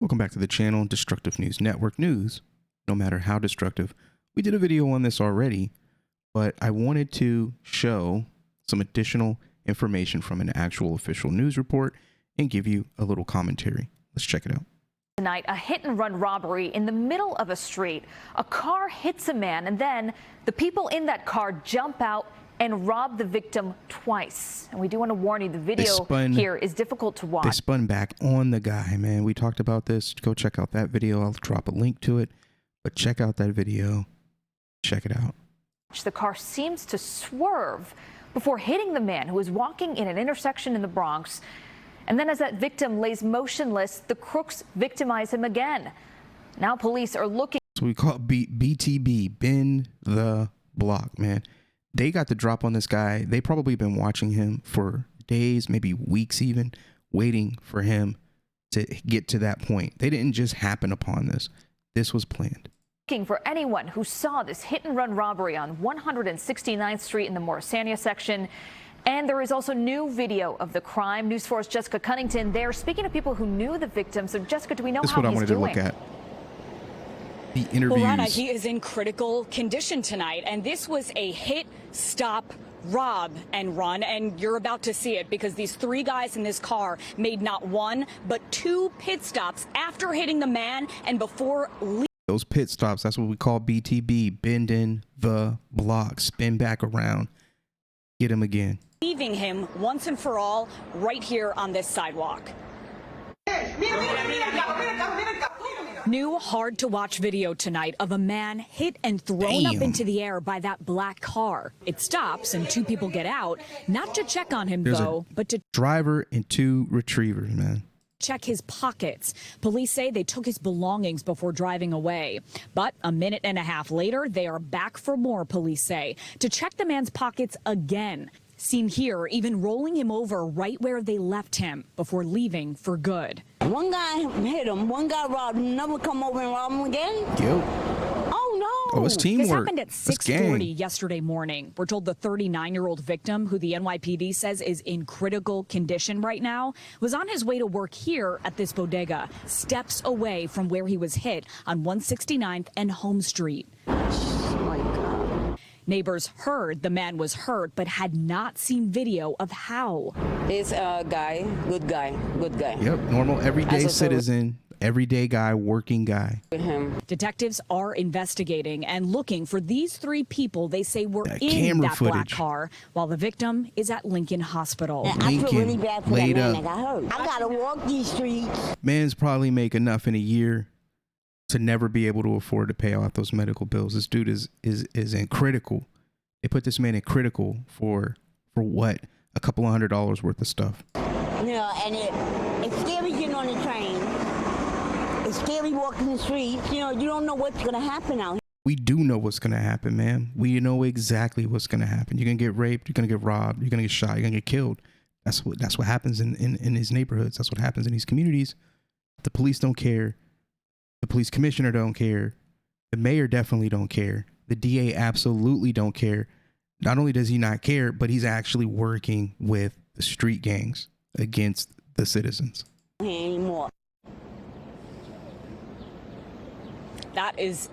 Welcome back to the channel, Destructive News Network News. No matter how destructive, we did a video on this already, but I wanted to show some additional information from an actual official news report and give you a little commentary. Let's check it out. Tonight, a hit-and-run robbery in the middle of a street. A car hits a man, and then the people in that car jump out and rob the victim twice. And we do want to warn you, the video here is difficult to watch. They spun back on the guy, man. We talked about this. Go check out that video. I'll drop a link to it. But check out that video. Check it out. The car seems to swerve before hitting the man who is walking in an intersection in the Bronx. And then as that victim lays motionless, the crooks victimize him again. Now police are looking. So we call it BTB, bend the block, man. They got the drop on this guy. They probably been watching him for days, maybe weeks even, waiting for him to get to that point. They didn't just happen upon this. This was planned. Looking for anyone who saw this hit-and-run robbery on 169th Street in the Morrisania section. And there is also new video of the crime. News 4's Jessica Cunnington there speaking to people who knew the victim. So, Jessica, do we know how he's doing? This is what I wanted to look at. The interviews. Well, Rana, he is in critical condition tonight, and this was a hit, stop, rob, and run, and you're about to see it because these three guys in this car made not one, but two pit stops after hitting the man and before leaving. Those pit stops, that's what we call BTB, bending the block, spin back around, get him again. Leaving him once and for all right here on this sidewalk. New hard-to-watch video tonight of a man hit and thrown up into the air by that black car. It stops and two people get out, not to check on him, though, but to driver and two retrievers, man. Check his pockets. Police say they took his belongings before driving away. But a minute and a half later, they are back for more, police say, to check the man's pockets again. Seen here, even rolling him over right where they left him before leaving for good. One guy hit him, one guy robbed him, another come over and rob him again? Yo. Oh, no. Oh, it's teamwork. This happened at 6:40 yesterday morning. We're told the 39-year-old victim, who the NYPD says is in critical condition right now, was on his way to work here at this bodega, steps away from where he was hit on 169th and Home Street. Oh, my God. Neighbors heard the man was hurt, but had not seen video of how. He's a guy, good guy, good guy. Yep, normal, everyday citizen, everyday guy, working guy. Detectives are investigating and looking for these three people they say were in that black car, while the victim is at Lincoln Hospital. Yeah, I feel really bad for that laid man up. that got hurt. I gotta walk these streets. Man's probably make enough in a year to never be able to afford to pay off those medical bills. This dude is in critical. They put this man in critical for what? A couple of $100 worth of stuff. You know, and it's scary getting on the train. It's scary walking the streets. You know, you don't know what's gonna happen out here. We do know what's gonna happen, man. We know exactly what's gonna happen. You're gonna get raped. You're gonna get robbed. You're gonna get shot. You're gonna get killed. That's what happens in these neighborhoods. That's what happens in these communities. The police don't care. The police commissioner don't care. The mayor definitely don't care. The DA absolutely don't care. Not only does he not care, but he's actually working with the street gangs against the citizens. Anymore. That is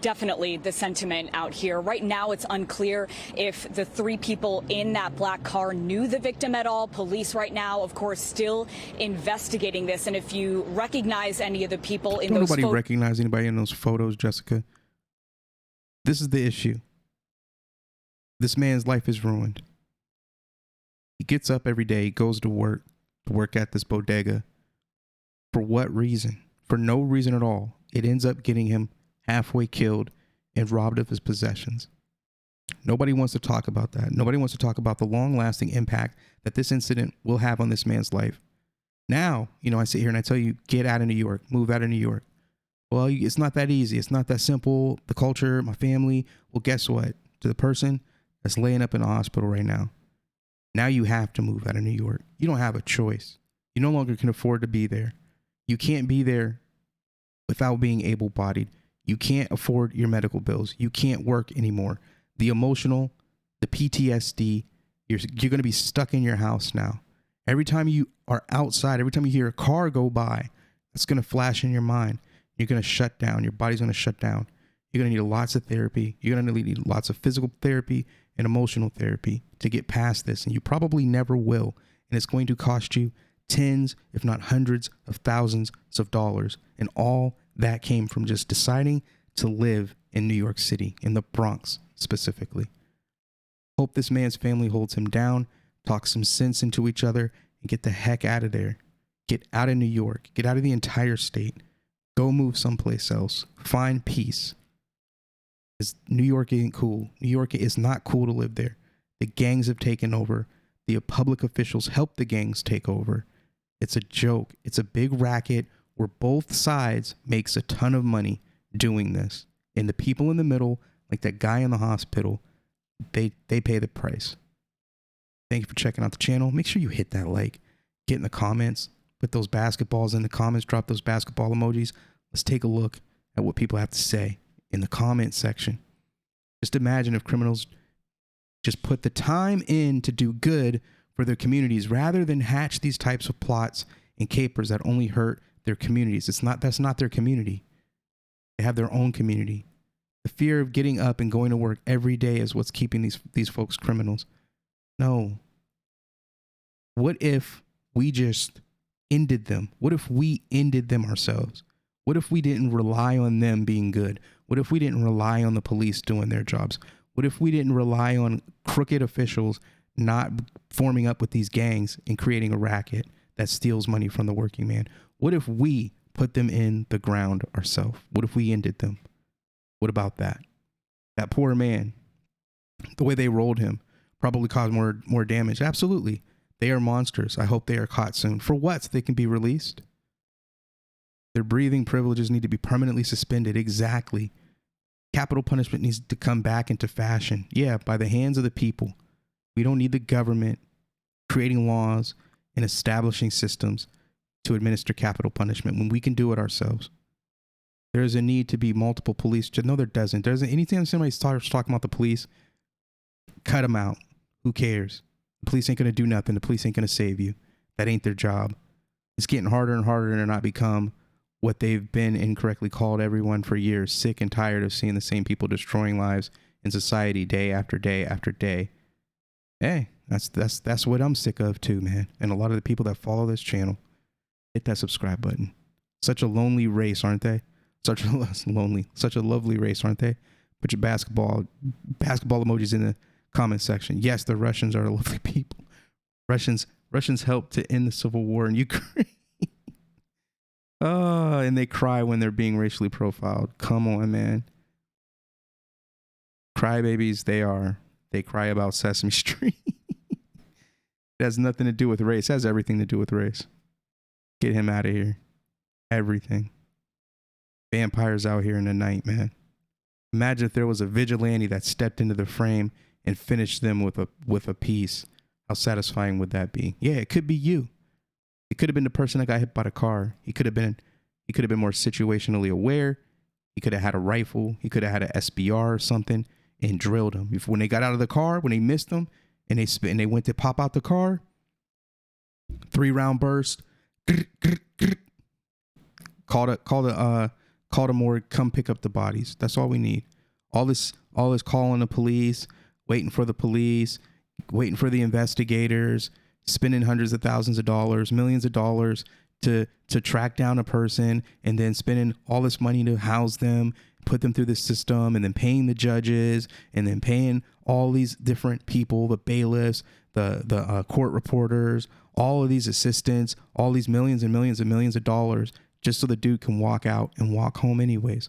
definitely the sentiment out here. Right now, it's unclear if the three people in that black car knew the victim at all. Police right now, of course, still investigating this. And if you recognize any of the people in those photos. Nobody recognize anybody in those photos, Jessica. This is the issue. This man's life is ruined. He gets up every day, goes to work at this bodega. For what reason? For no reason at all. It ends up getting him halfway killed and robbed of his possessions. Nobody wants to talk about that. Nobody wants to talk about the long-lasting impact that this incident will have on this man's life. Now, you know, I sit here and I tell you, get out of New York, move out of New York. Well, it's not that easy. It's not that simple. The culture, my family. Well, guess what? To the person that's laying up in the hospital right now, now you have to move out of New York. You don't have a choice. You no longer can afford to be there. You can't be there without being able-bodied. You can't afford your medical bills. You can't work anymore. The emotional, the PTSD, you're going to be stuck in your house now. Every time you are outside, every time you hear a car go by, That's going to flash in your mind. You're going to shut down. Your body's going to shut down. You're going to need lots of therapy. You're going to need lots of physical therapy and emotional therapy to get past this. And you probably never will. And it's going to cost you tens, if not hundreds of thousands of dollars. And all that came from just deciding to live in New York City, in the Bronx specifically. Hope this man's family holds him down, talk some sense into each other, and get the heck out of there. Get out of New York. Get out of the entire state. Go move someplace else. Find peace. Because New York ain't cool. New York is not cool to live there. The gangs have taken over. The public officials help the gangs take over. It's a joke. It's a big racket where both sides makes a ton of money doing this. And the people in the middle, like that guy in the hospital, they pay the price. Thank you for checking out the channel. Make sure you hit that like. Get in the comments. Put those basketballs in the comments. Drop those basketball emojis. Let's take a look at what people have to say in the comment section. Just imagine if criminals just put the time in to do good for their communities rather than hatch these types of plots and capers that only hurt their communities. That's not their community. They have their own community. The fear of getting up and going to work every day is what's keeping these folks criminals. No. What if we just ended them? What if we ended them ourselves? What if we didn't rely on them being good? What if we didn't rely on the police doing their jobs? What if we didn't rely on crooked officials not forming up with these gangs and creating a racket that steals money from the working man? What if we put them in the ground ourselves? What if we ended them? What about that? That poor man, the way they rolled him probably caused more damage. Absolutely. They are monsters. I hope they are caught soon. For what? So they can be released? Their breathing privileges need to be permanently suspended. Exactly. Capital punishment needs to come back into fashion. Yeah, by the hands of the people. We don't need the government creating laws and establishing systems to administer capital punishment when we can do it ourselves. There is a need to be multiple police. No, there doesn't. Anytime somebody starts talking about the police, cut them out. Who cares? The police ain't going to do nothing. The police ain't going to save you. That ain't their job. It's getting harder and harder to not become what they've been incorrectly called everyone for years, sick and tired of seeing the same people destroying lives in society day after day after day. Hey, that's what I'm sick of too, man. And a lot of the people that follow this channel, hit that subscribe button. Such a lonely race, aren't they? Such a lovely race, aren't they? Put your basketball emojis in the comment section. Yes, the Russians are lovely people. Russians helped to end the civil war in Ukraine. Oh, and they cry when they're being racially profiled. Come on, man. Crybabies, they are. They cry about Sesame Street. It has nothing to do with race. It has everything to do with race. Get him out of here. Everything. Vampires out here in the night, man. Imagine if there was a vigilante that stepped into the frame and finished them with a piece. How satisfying would that be? Yeah, it could be you. It could have been the person that got hit by the car. He could have been more situationally aware. He could have had a rifle. He could have had an SBR or something and drilled him. When they got out of the car, when they missed him and they went to pop out the car, 3-round burst. Call the morgue. Come pick up the bodies. That's all we need. All this calling the police, waiting for the police, waiting for the investigators, spending hundreds of thousands of dollars, millions of dollars to track down a person, and then spending all this money to house them, put them through the system, and then paying the judges, and then paying all these different people, the bailiffs, the court reporters, all of these assistants, all these millions and millions and millions of dollars, just so the dude can walk out and walk home anyways.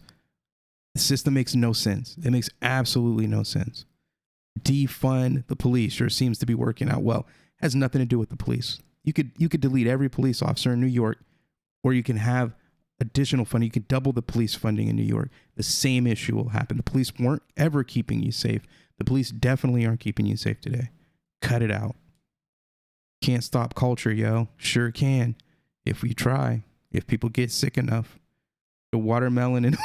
The system makes no sense. It makes absolutely no sense. Defund the police sure seems to be working out well. Has nothing to do with the police. You could delete every police officer in New York, or you can have additional funding. You could double the police funding in New York. The same issue will happen. The police weren't ever keeping you safe. The police definitely aren't keeping you safe today. Cut it out. Can't stop culture, yo. Sure can. If we try. If people get sick enough. The watermelon and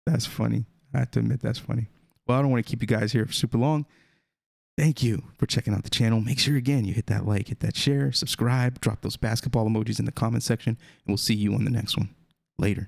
That's funny. I have to admit that's funny. Well, I don't want to keep you guys here for super long. Thank you for checking out the channel. Make sure, again, you hit that like, hit that share, subscribe, drop those basketball emojis in the comment section, and we'll see you on the next one. Later.